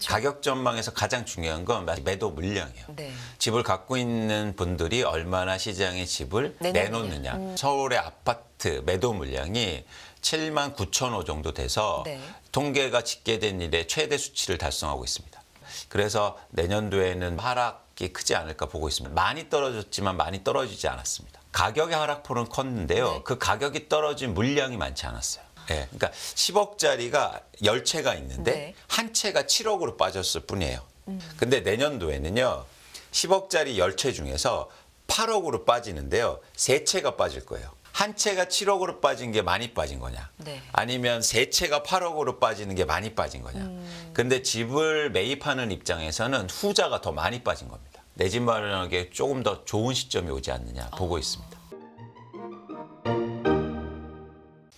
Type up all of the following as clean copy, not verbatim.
가격 전망에서 가장 중요한 건 매도 물량이에요. 네. 집을 갖고 있는 분들이 얼마나 시장에 집을 내놓느냐. 서울의 아파트 매도 물량이 7만 9천 호 정도 돼서 네. 통계가 집계된 이래 최대 수치를 달성하고 있습니다. 그래서 내년도에는 하락이 크지 않을까 보고 있습니다. 많이 떨어졌지만 많이 떨어지지 않았습니다. 가격의 하락폭은 컸는데요. 네. 그 가격이 떨어진 물량이 많지 않았어요. 네, 그러니까 10억짜리가 10채가 있는데 네. 한 채가 7억으로 빠졌을 뿐이에요. 근데 내년도에는요. 10억짜리 10채 중에서 8억으로 빠지는데요. 3채가 빠질 거예요. 한 채가 7억으로 빠진 게 많이 빠진 거냐? 네. 아니면 3채가 8억으로 빠지는 게 많이 빠진 거냐? 근데 집을 매입하는 입장에서는 후자가 더 많이 빠진 겁니다. 내 집 마련하기에 조금 더 좋은 시점이 오지 않느냐 보고 있습니다.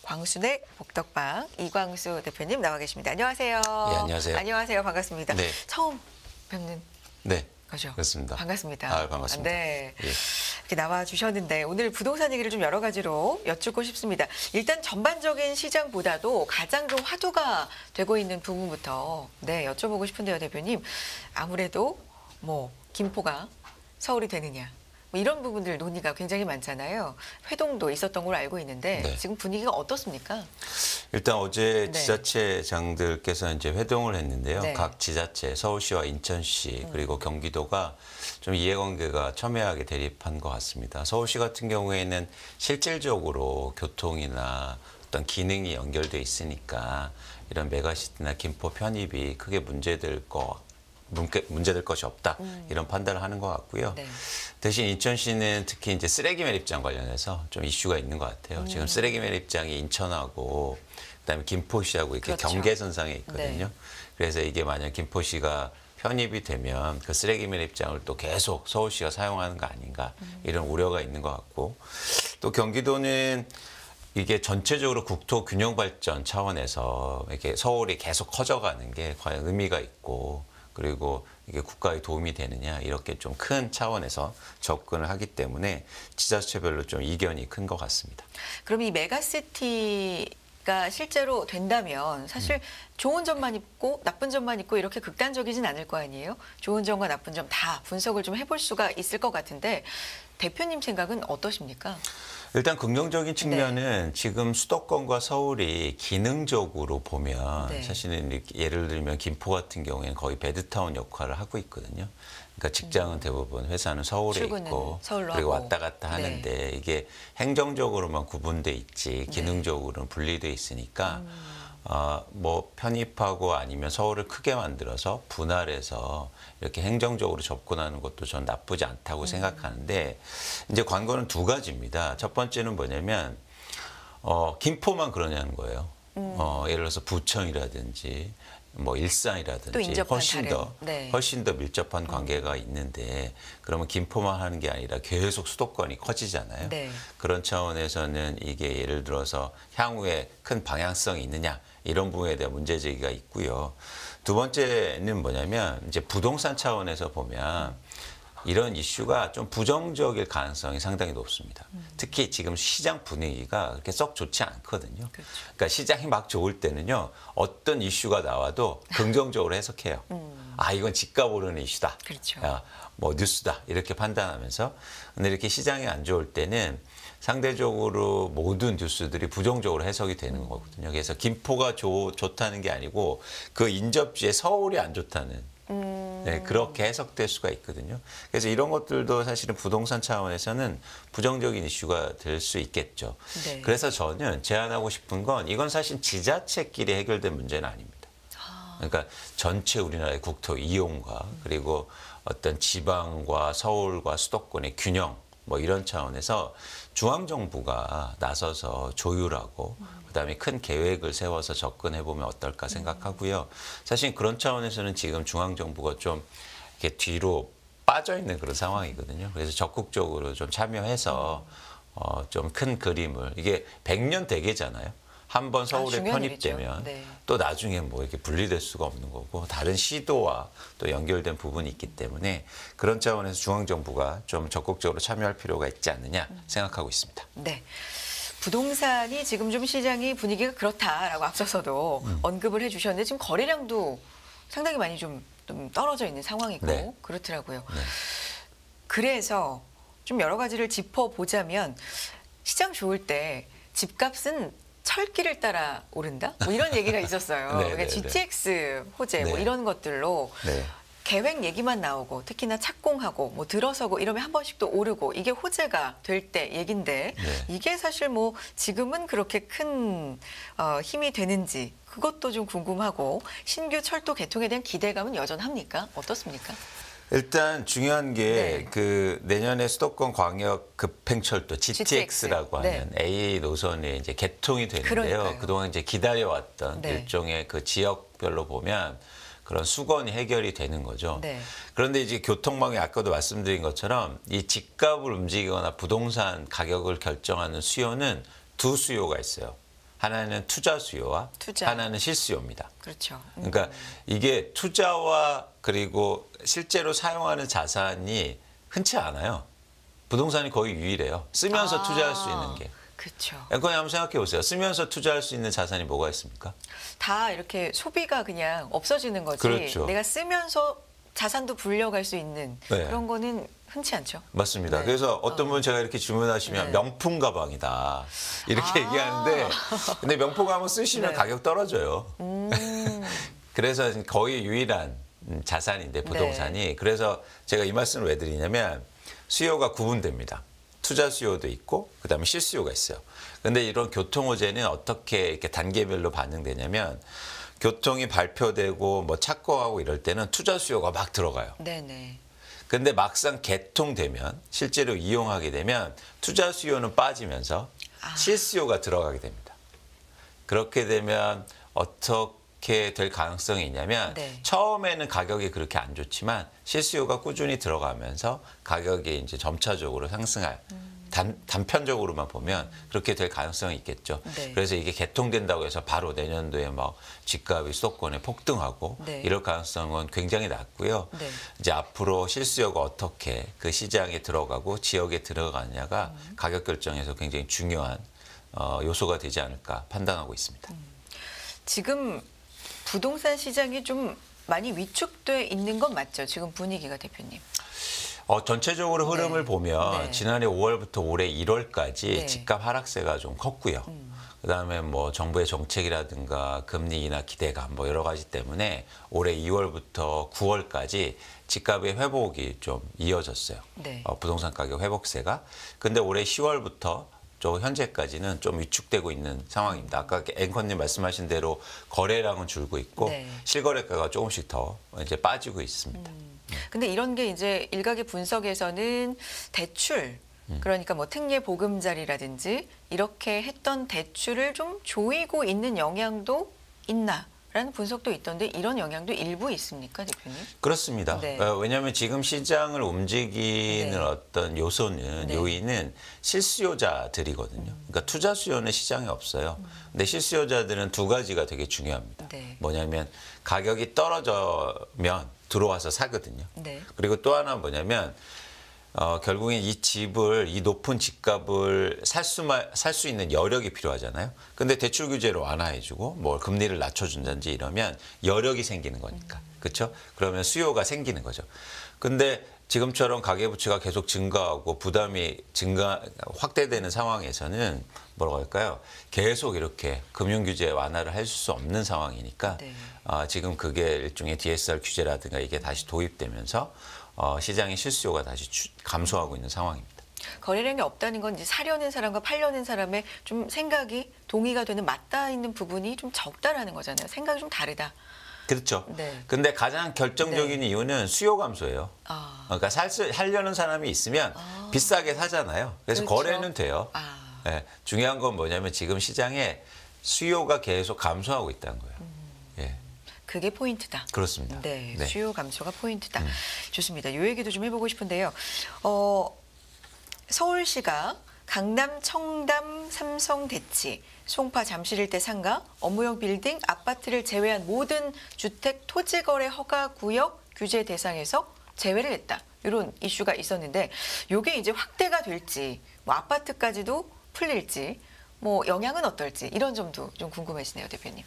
광순의 복덕방 이광수 대표님 나와 계십니다. 안녕하세요. 예, 안녕하세요. 안녕하세요. 반갑습니다. 네. 처음 뵙는 네. 거죠? 그렇습니다. 반갑습니다. 아, 반갑습니다. 네. 예. 이렇게 나와 주셨는데 오늘 부동산 얘기를 좀 여러 가지로 여쭙고 싶습니다. 일단 전반적인 시장보다도 가장 좀 화두가 되고 있는 부분부터 여쭤보고 싶은데요, 대표님. 아무래도 뭐 김포가 서울이 되느냐. 뭐 이런 부분들 논의가 굉장히 많잖아요. 회동도 있었던 걸로 알고 있는데 네. 지금 분위기가 어떻습니까? 일단 어제 네. 지자체장들께서 이제 회동을 했는데요. 네. 각 지자체, 서울시와 인천시 그리고 경기도가 좀 이해관계가 첨예하게 대립한 것 같습니다. 서울시 같은 경우에는 실질적으로 교통이나 어떤 기능이 연결돼 있으니까 이런 메가시티나 김포 편입이 크게 문제될 것이 없다 이런 판단을 하는 것 같고요. 네. 대신 인천시는 특히 이제 쓰레기 매립장 관련해서 좀 이슈가 있는 것 같아요. 지금 쓰레기 매립장이 인천하고 그다음에 김포시하고 이렇게 그렇죠. 경계선상에 있거든요. 네. 그래서 이게 만약 김포시가 편입이 되면 그 쓰레기 매립장을 또 계속 서울시가 사용하는 거 아닌가 이런 우려가 있는 것 같고 또 경기도는 이게 전체적으로 국토 균형 발전 차원에서 이렇게 서울이 계속 커져가는 게 과연 의미가 있고 그리고 이게 국가에 도움이 되느냐 이렇게 좀 큰 차원에서 접근을 하기 때문에 지자체별로 좀 이견이 큰 것 같습니다. 그럼 이 메가시티가 실제로 된다면 사실 좋은 점만 있고 나쁜 점만 있고 이렇게 극단적이진 않을 거 아니에요? 좋은 점과 나쁜 점 다 분석을 좀 해볼 수가 있을 것 같은데 대표님 생각은 어떠십니까? 일단 긍정적인 측면은 지금 수도권과 서울이 기능적으로 보면 사실은 이렇게 예를 들면 김포 같은 경우에는 거의 배드타운 역할을 하고 있거든요. 그러니까 직장은 대부분 회사는 서울에 있고 그리고 왔다 갔다 하는데 이게 행정적으로만 구분돼 있지 기능적으로는 분리돼 있으니까 뭐 편입하고 아니면 서울을 크게 만들어서 분할해서 이렇게 행정적으로 접근하는 것도 전 나쁘지 않다고 생각하는데 이제 관건은 두 가지입니다. 첫 번째는 뭐냐면 김포만 그러냐는 거예요. 예를 들어서 부천이라든지 뭐 일산이라든지 훨씬 더 밀접한 관계가 있는데 그러면 김포만 하는 게 아니라 계속 수도권이 커지잖아요. 네. 그런 차원에서는 이게 예를 들어서 향후에 큰 방향성이 있느냐 이런 부분에 대한 문제 제기가 있고요. 두 번째는 뭐냐면 이제 부동산 차원에서 보면 이런 이슈가 좀 부정적일 가능성이 상당히 높습니다. 특히 지금 시장 분위기가 그렇게 썩 좋지 않거든요. 그렇죠. 그러니까 시장이 막 좋을 때는요. 어떤 이슈가 나와도 긍정적으로 해석해요. 아 이건 집값 오르는 이슈다. 그렇죠. 뭐 뉴스다. 이렇게 판단하면서. 근데 이렇게 시장이 안 좋을 때는 상대적으로 모든 뉴스들이 부정적으로 해석이 되는 거거든요. 그래서 김포가 좋다는 게 아니고 그 인접지에 서울이 안 좋다는 네, 그렇게 해석될 수가 있거든요. 그래서 이런 것들도 사실은 부동산 차원에서는 부정적인 이슈가 될 수 있겠죠. 네. 그래서 저는 제안하고 싶은 건 이건 사실 지자체끼리 해결된 문제는 아닙니다. 그러니까 전체 우리나라의 국토 이용과 그리고 어떤 지방과 서울과 수도권의 균형 뭐 이런 차원에서 중앙정부가 나서서 조율하고 그다음에 큰 계획을 세워서 접근해 보면 어떨까 생각하고요. 사실 그런 차원에서는 지금 중앙정부가 좀 이렇게 뒤로 빠져 있는 그런 상황이거든요. 그래서 적극적으로 좀 참여해서 좀 큰 그림을 이게 100년 대계잖아요. 한번 서울에 편입되면 또 나중에 뭐 이렇게 분리될 수가 없는 거고 다른 시도와 또 연결된 부분이 있기 때문에 그런 차원에서 중앙정부가 좀 적극적으로 참여할 필요가 있지 않느냐 생각하고 있습니다. 네. 부동산이 지금 좀 시장이 분위기가 그렇다라고 앞서서도 언급을 해주셨는데 지금 거래량도 상당히 많이 좀 떨어져 있는 상황이고 네. 그렇더라고요. 네. 그래서 좀 여러 가지를 짚어보자면 시장 좋을 때 집값은 철길을 따라 오른다? 뭐 이런 얘기가 있었어요. 네, 그러니까 네, GTX 호재 뭐 네. 이런 것들로 네. 계획 얘기만 나오고 특히나 착공하고 뭐 들어서고 이러면 한 번씩 또 오르고 이게 호재가 될 때 얘긴데 네. 이게 사실 뭐 지금은 그렇게 큰 힘이 되는지 그것도 좀 궁금하고 신규 철도 개통에 대한 기대감은 여전합니까? 어떻습니까? 일단 중요한 게 네. 그 내년에 수도권 광역 급행철도 GTX라고 네. 하는 A 노선이 이제 개통이 되는데요. 그러니까요. 그동안 이제 기다려왔던 네. 일종의 그 지역별로 보면 그런 수건이 해결이 되는 거죠. 네. 그런데 이제 교통망이 아까도 말씀드린 것처럼 이 집값을 움직이거나 부동산 가격을 결정하는 수요는 두 수요가 있어요. 하나는 투자 수요와 투자. 하나는 실수요입니다. 그렇죠. 그러니까 이게 투자와 그리고 실제로 사용하는 자산이 흔치 않아요. 부동산이 거의 유일해요. 쓰면서 투자할 수 있는 게. 그렇죠. 그냥 한번 생각해 보세요. 쓰면서 투자할 수 있는 자산이 뭐가 있습니까? 다 이렇게 소비가 그냥 없어지는 거지. 그렇죠. 내가 쓰면서 자산도 불려갈 수 있는 네. 그런 거는 흔치 않죠. 맞습니다. 네. 그래서 어떤 분 제가 이렇게 주문하시면 네. 명품 가방이다 이렇게 아. 얘기하는데 근데 명품 가방 쓰시면 네. 가격 떨어져요. 그래서 거의 유일한 자산인데 부동산이 네. 그래서 제가 이 말씀을 왜 드리냐면 수요가 구분됩니다. 투자 수요도 있고 그다음에 실수요가 있어요. 근데 이런 교통 호재는 어떻게 이렇게 단계별로 반응되냐면 교통이 발표되고 뭐 착공하고 이럴 때는 투자 수요가 막 들어가요. 네네. 근데 막상 개통되면 실제로 이용하게 되면 투자 수요는 빠지면서 실수요가 들어가게 됩니다. 그렇게 되면 어떻게 될 가능성이 있냐면 네. 처음에는 가격이 그렇게 안 좋지만 실수요가 꾸준히 들어가면서 가격이 이제 점차적으로 상승할 단편적으로만 보면 그렇게 될 가능성이 있겠죠. 네. 그래서 이게 개통된다고 해서 바로 내년도에 막 집값이 수도권에 폭등하고 네. 이럴 가능성은 굉장히 낮고요. 네. 이제 앞으로 실수요가 어떻게 그 시장에 들어가고 지역에 들어가느냐가 가격 결정에서 굉장히 중요한 요소가 되지 않을까 판단하고 있습니다. 지금 부동산 시장이 좀 많이 위축돼 있는 건 맞죠? 지금 분위기가 대표님. 전체적으로 흐름을 네. 보면 네. 지난해 5월부터 올해 1월까지 네. 집값 하락세가 좀 컸고요. 그다음에 뭐 정부의 정책이라든가 금리 인하 기대감 뭐 여러 가지 때문에 올해 2월부터 9월까지 집값의 회복이 좀 이어졌어요. 네. 부동산 가격 회복세가. 근데 올해 10월부터 저 현재까지는 좀 위축되고 있는 상황입니다. 아까 앵커님 말씀하신 대로 거래량은 줄고 있고 네. 실거래가가 조금씩 더 이제 빠지고 있습니다. 근데 이런 게 이제 일각의 분석에서는 대출 그러니까 뭐 특례 보금자리라든지 이렇게 했던 대출을 좀 조이고 있는 영향도 있나라는 분석도 있던데 이런 영향도 일부 있습니까, 대표님? 그렇습니다. 네. 왜냐하면 지금 시장을 움직이는 네. 어떤 요소는 네. 요인은 실수요자들이거든요. 그러니까 투자 수요는 시장에 없어요. 근데 실수요자들은 두 가지가 되게 중요합니다. 네. 뭐냐면 가격이 떨어지면 들어와서 사거든요. 네. 그리고 또 하나는 뭐냐면 결국엔 이 집을 이 높은 집값을 살 수 있는 여력이 필요하잖아요. 근데 대출 규제를 완화해주고 뭐 금리를 낮춰준다든지 이러면 여력이 생기는 거니까 그렇죠? 그러면 수요가 생기는 거죠. 근데 지금처럼 가계부채가 계속 증가하고 부담이 확대되는 상황에서는 뭐라고 할까요? 계속 이렇게 금융 규제 완화를 할 수 없는 상황이니까 네. 지금 그게 일종의 DSR 규제라든가 이게 다시 도입되면서 시장의 실수요가 다시 감소하고 있는 상황입니다. 거래량이 없다는 건 이제 사려는 사람과 팔려는 사람의 좀 생각이 동의가 되는 맞닿아 있는 부분이 좀 적다라는 거잖아요. 생각이 좀 다르다. 그렇죠. 네. 근데 가장 결정적인 이유는 수요 감소예요. 아. 그러니까 살려는 사람이 있으면 비싸게 사잖아요. 그래서 그렇죠. 거래는 돼요. 아. 예, 중요한 건 뭐냐면 지금 시장에 수요가 계속 감소하고 있다는 거예요. 예, 그게 포인트다. 그렇습니다. 네, 네. 수요 감소가 포인트다. 좋습니다. 요 얘기도 좀 해보고 싶은데요. 서울시가 강남, 청담, 삼성, 대치, 송파, 잠실일대 상가, 업무용 빌딩, 아파트를 제외한 모든 주택 토지거래 허가 구역 규제 대상에서 제외를 했다. 이런 이슈가 있었는데 이게 이제 확대가 될지, 뭐 아파트까지도 풀릴지, 뭐 영향은 어떨지 이런 점도 좀 궁금해지네요, 대표님.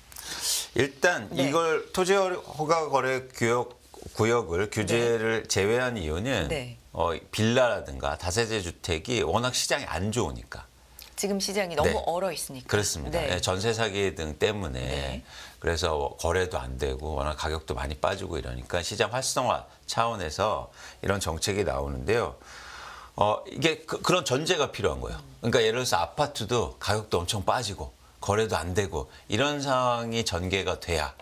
일단 네. 이걸 토지 허가 거래 구역을 규제를 제외한 이유는 네. 빌라라든가 다세대 주택이 워낙 시장이 안 좋으니까. 지금 시장이 너무 네. 얼어 있으니까. 그렇습니다. 네. 전세 사기 등 때문에 네. 그래서 거래도 안 되고 워낙 가격도 많이 빠지고 이러니까 시장 활성화 차원에서 이런 정책이 나오는데요. 이게 그런 전제가 필요한 거예요. 그러니까 예를 들어서 아파트도 가격도 엄청 빠지고 거래도 안 되고 이런 상황이 전개가 돼야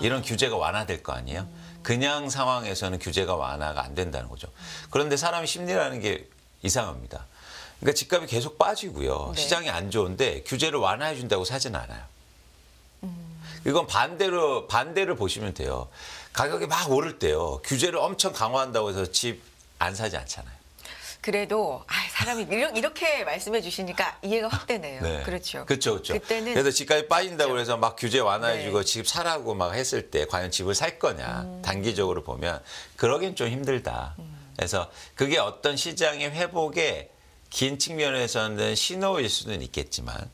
이런 규제가 완화될 거 아니에요. 그냥 상황에서는 규제가 완화가 안 된다는 거죠. 그런데 사람의 심리라는 게 이상합니다. 그러니까 집값이 계속 빠지고요. 네. 시장이 안 좋은데 규제를 완화해 준다고 사지는 않아요. 이건 반대를 보시면 돼요. 가격이 막 오를 때요. 규제를 엄청 강화한다고 해서 집 안 사지 않잖아요. 그래도 사람이 이렇게 말씀해 주시니까 이해가 확 되네요. 네. 그렇죠. 그렇죠. 그때는 그래서 집값이 빠진다고 그렇죠. 해서 막 규제 완화해주고 네. 집 사라고 막 했을 때 과연 집을 살 거냐. 단기적으로 보면 그러긴 좀 힘들다. 그래서 그게 어떤 시장의 회복의 긴 측면에서는 신호일 수는 있겠지만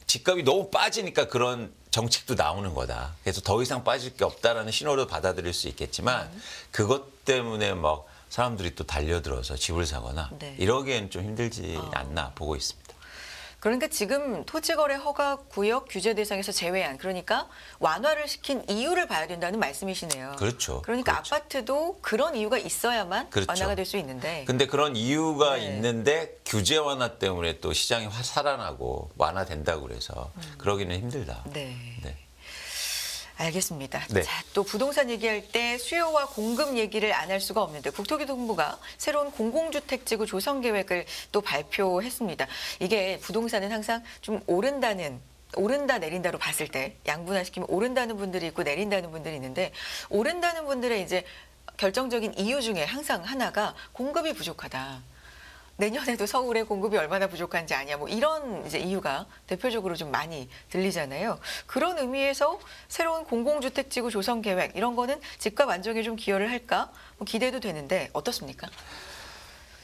집값이 너무 빠지니까 그런 정책도 나오는 거다. 그래서 더 이상 빠질 게 없다라는 신호로 받아들일 수 있겠지만 그것 때문에 막 사람들이 또 달려들어서 집을 사거나 네. 이러기에는 좀 힘들지 않나 보고 있습니다. 그러니까 지금 토지거래 허가 구역 규제 대상에서 제외한 그러니까 완화를 시킨 이유를 봐야 된다는 말씀이시네요. 그렇죠. 그러니까 그렇죠. 아파트도 그런 이유가 있어야만 그렇죠. 완화가 될 수 있는데. 근데 그런 이유가 네. 있는데 규제 완화 때문에 또 시장이 살아나고 완화된다고 그래서 그러기는 힘들다. 네. 네. 알겠습니다. 네. 자, 또 부동산 얘기할 때 수요와 공급 얘기를 안 할 수가 없는데 국토교통부가 새로운 공공주택지구 조성 계획을 또 발표했습니다. 이게 부동산은 항상 좀 오른다 내린다로 봤을 때 양분화시키면 오른다는 분들이 있고 내린다는 분들이 있는데 오른다는 분들의 이제 결정적인 이유 중에 항상 하나가 공급이 부족하다. 내년에도 서울의 공급이 얼마나 부족한지 아냐 뭐 이런 이제 이유가 대표적으로 좀 많이 들리잖아요. 그런 의미에서 새로운 공공주택지구 조성 계획 이런 거는 집값 안정에 좀 기여를 할까 뭐 기대도 되는데 어떻습니까?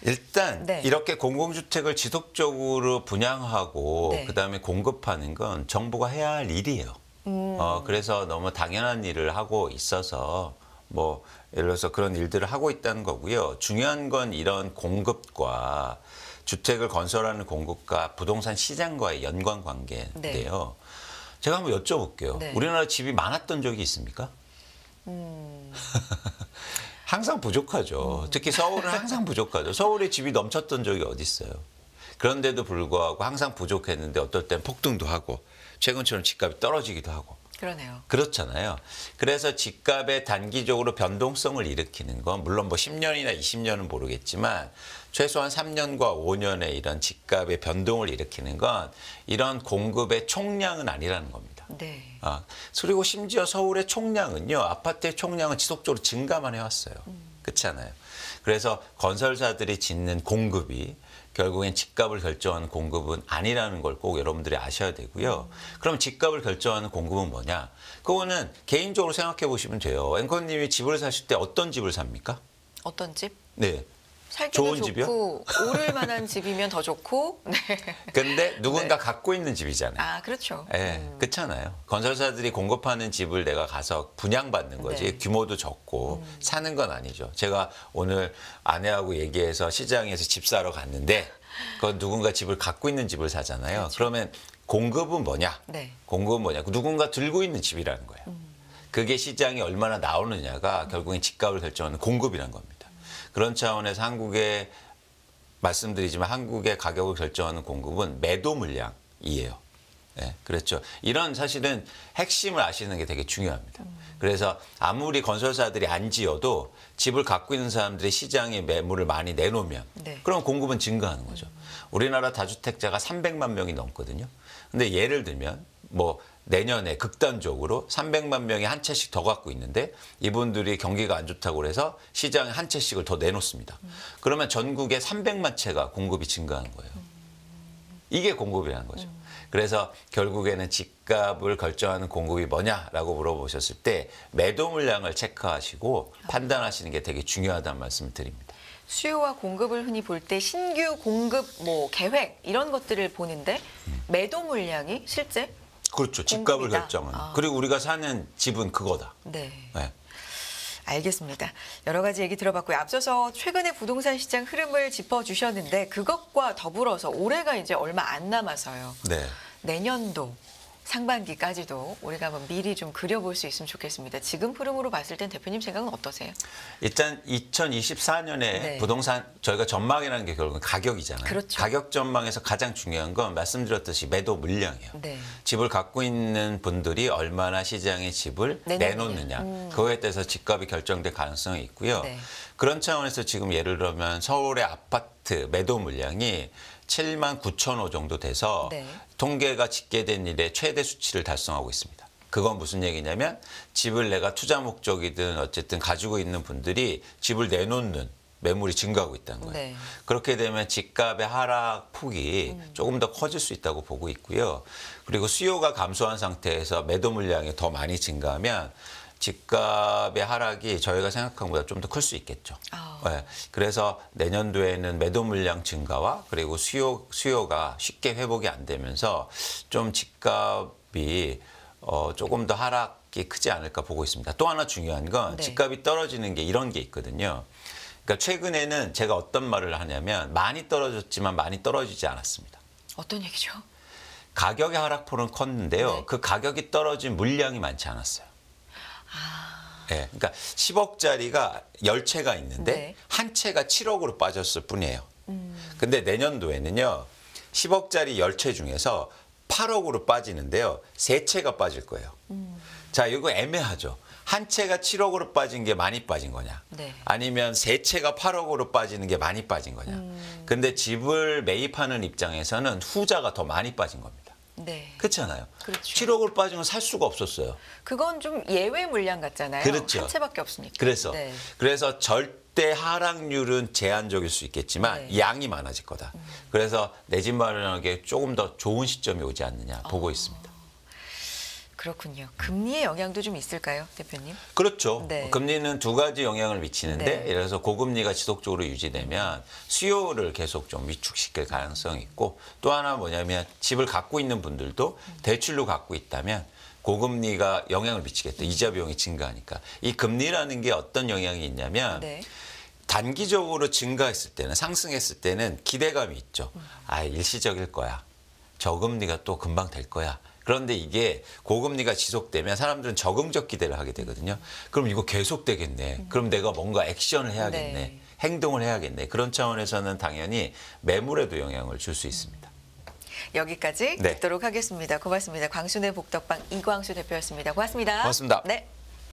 일단 네. 이렇게 공공주택을 지속적으로 분양하고 네. 그다음에 공급하는 건 정부가 해야 할 일이에요. 그래서 너무 당연한 일을 하고 있어서 뭐 예를 들어서 그런 일들을 하고 있다는 거고요. 중요한 건 이런 공급과 주택을 건설하는 공급과 부동산 시장과의 연관 관계인데요. 제가 한번 여쭤볼게요. 네. 우리나라 집이 많았던 적이 있습니까? 항상 부족하죠. 특히 서울은 항상 부족하죠. 서울에 집이 넘쳤던 적이 어디 있어요. 그런데도 불구하고 항상 부족했는데 어떨 땐 폭등도 하고 최근처럼 집값이 떨어지기도 하고. 그러네요. 그렇잖아요. 그래서 집값의 단기적으로 변동성을 일으키는 건 물론 뭐 10년이나 20년은 모르겠지만 최소한 3년과 5년의 이런 집값의 변동을 일으키는 건 이런 공급의 총량은 아니라는 겁니다. 네. 그리고 심지어 서울의 총량은요. 아파트의 총량은 지속적으로 증가만 해왔어요. 그렇지 않아요. 그래서 건설사들이 짓는 공급이 결국엔 집값을 결정하는 공급은 아니라는 걸 꼭 여러분들이 아셔야 되고요. 그럼 집값을 결정하는 공급은 뭐냐? 그거는 개인적으로 생각해 보시면 돼요. 앵커님이 집을 사실 때 어떤 집을 삽니까? 어떤 집? 네. 살기도 좋은 좋고 집이요? 오를 만한 집이면 더 좋고. 네. 근데 누군가 갖고 있는 집이잖아요. 그렇죠. 네, 그렇잖아요. 건설사들이 공급하는 집을 내가 가서 분양받는 거지. 네. 규모도 적고 사는 건 아니죠. 제가 오늘 아내하고 얘기해서 시장에서 집 사러 갔는데 그건 누군가 집을 갖고 있는 집을 사잖아요. 그렇죠. 그러면 공급은 뭐냐? 네. 공급은 뭐냐? 누군가 들고 있는 집이라는 거예요. 그게 시장이 얼마나 나오느냐가 결국엔 집값을 결정하는 공급이라는 겁니다. 그런 차원에서 한국의 말씀드리지만 한국의 가격을 결정하는 공급은 매도 물량이에요. 네, 그렇죠. 이런 사실은 핵심을 아시는 게 되게 중요합니다. 그래서 아무리 건설사들이 안 지어도 집을 갖고 있는 사람들이 시장에 매물을 많이 내놓으면 네. 그럼 공급은 증가하는 거죠. 우리나라 다주택자가 300만 명이 넘거든요. 근데 예를 들면 뭐 내년에 극단적으로 300만 명이 한 채씩 더 갖고 있는데 이분들이 경기가 안 좋다고 그래서 시장에 한 채씩을 더 내놓습니다. 그러면 전국에 300만 채가 공급이 증가하는 거예요. 이게 공급이라는 거죠. 그래서 결국에는 집값을 결정하는 공급이 뭐냐라고 물어보셨을 때 매도 물량을 체크하시고 판단하시는 게 되게 중요하다는 말씀을 드립니다. 수요와 공급을 흔히 볼 때 신규 공급 뭐 계획 이런 것들을 보는데 매도 물량이 실제 그렇죠. 집값을 공급이다. 결정하는. 그리고 우리가 사는 집은 그거다. 네. 네. 알겠습니다. 여러 가지 얘기 들어봤고요. 앞서서 최근의 부동산 시장 흐름을 짚어주셨는데 그것과 더불어서 올해가 이제 얼마 안 남아서요. 네. 내년도 상반기까지도 우리가 한번 미리 좀 그려볼 수 있으면 좋겠습니다. 지금 흐름으로 봤을 땐 대표님 생각은 어떠세요? 일단 2024년에 네. 부동산 저희가 전망이라는 게 결국은 가격이잖아요. 그렇죠. 가격 전망에서 가장 중요한 건 말씀드렸듯이 매도 물량이에요. 네. 집을 갖고 있는 분들이 얼마나 시장에 집을 내놓느냐. 그거에 따라서 집값이 결정될 가능성이 있고요. 네. 그런 차원에서 지금 예를 들면 서울의 아파트 매도 물량이 7만 9천 호 정도 돼서 네. 통계가 집계된 이래 최대 수치를 달성하고 있습니다. 그건 무슨 얘기냐면 집을 내가 투자 목적이든 어쨌든 가지고 있는 분들이 집을 내놓는 매물이 증가하고 있다는 거예요. 네. 그렇게 되면 집값의 하락 폭이 조금 더 커질 수 있다고 보고 있고요. 그리고 수요가 감소한 상태에서 매도 물량이 더 많이 증가하면 집값의 하락이 저희가 생각한 것보다 좀 더 클 수 있겠죠. 네. 그래서 내년도에는 매도 물량 증가와 그리고 수요가 쉽게 회복이 안 되면서 좀 집값이 조금 더 하락이 크지 않을까 보고 있습니다. 또 하나 중요한 건 네. 집값이 떨어지는 게 이런 게 있거든요. 그러니까 최근에는 제가 어떤 말을 하냐면 많이 떨어졌지만 많이 떨어지지 않았습니다. 어떤 얘기죠? 가격의 하락폭은 컸는데요. 네. 그 가격이 떨어진 물량이 많지 않았어요. 네, 그러니까 10억짜리가 10채가 있는데 네. 한 채가 7억으로 빠졌을 뿐이에요. 근데 내년도에는요. 10억짜리 10채 중에서 8억으로 빠지는데요. 3채가 빠질 거예요. 자, 이거 애매하죠. 한 채가 7억으로 빠진 게 많이 빠진 거냐. 네. 아니면 3채가 8억으로 빠지는 게 많이 빠진 거냐. 근데 집을 매입하는 입장에서는 후자가 더 많이 빠진 겁니다. 네. 그렇잖아요. 그렇죠. 7억을 빠진 건 살 수가 없었어요. 그건 좀 예외 물량 같잖아요. 그렇죠. 한 채밖에 없으니까. 그래서 네. 그래서 절대 하락률은 제한적일 수 있겠지만 네. 양이 많아질 거다. 그래서 내 집 마련하기에 조금 더 좋은 시점이 오지 않느냐 보고 있습니다. 그렇군요. 금리의 영향도 좀 있을까요, 대표님? 그렇죠. 네. 금리는 두 가지 영향을 미치는데 네. 예를 들어서 고금리가 지속적으로 유지되면 수요를 계속 좀 위축시킬 가능성이 있고 또 하나 뭐냐면 집을 갖고 있는 분들도 대출로 갖고 있다면 고금리가 영향을 미치겠다. 이자 비용이 증가하니까. 이 금리라는 게 어떤 영향이 있냐면 네. 단기적으로 증가했을 때는 상승했을 때는 기대감이 있죠. 아, 일시적일 거야. 저금리가 또 금방 될 거야. 그런데 이게 고금리가 지속되면 사람들은 적응적 기대를 하게 되거든요. 그럼 이거 계속 되겠네. 그럼 내가 뭔가 액션을 해야겠네. 네. 행동을 해야겠네. 그런 차원에서는 당연히 매물에도 영향을 줄 수 있습니다. 여기까지 네. 듣도록 하겠습니다. 고맙습니다. 광순의 복덕방 이광수 대표였습니다. 고맙습니다. 고맙습니다. 네.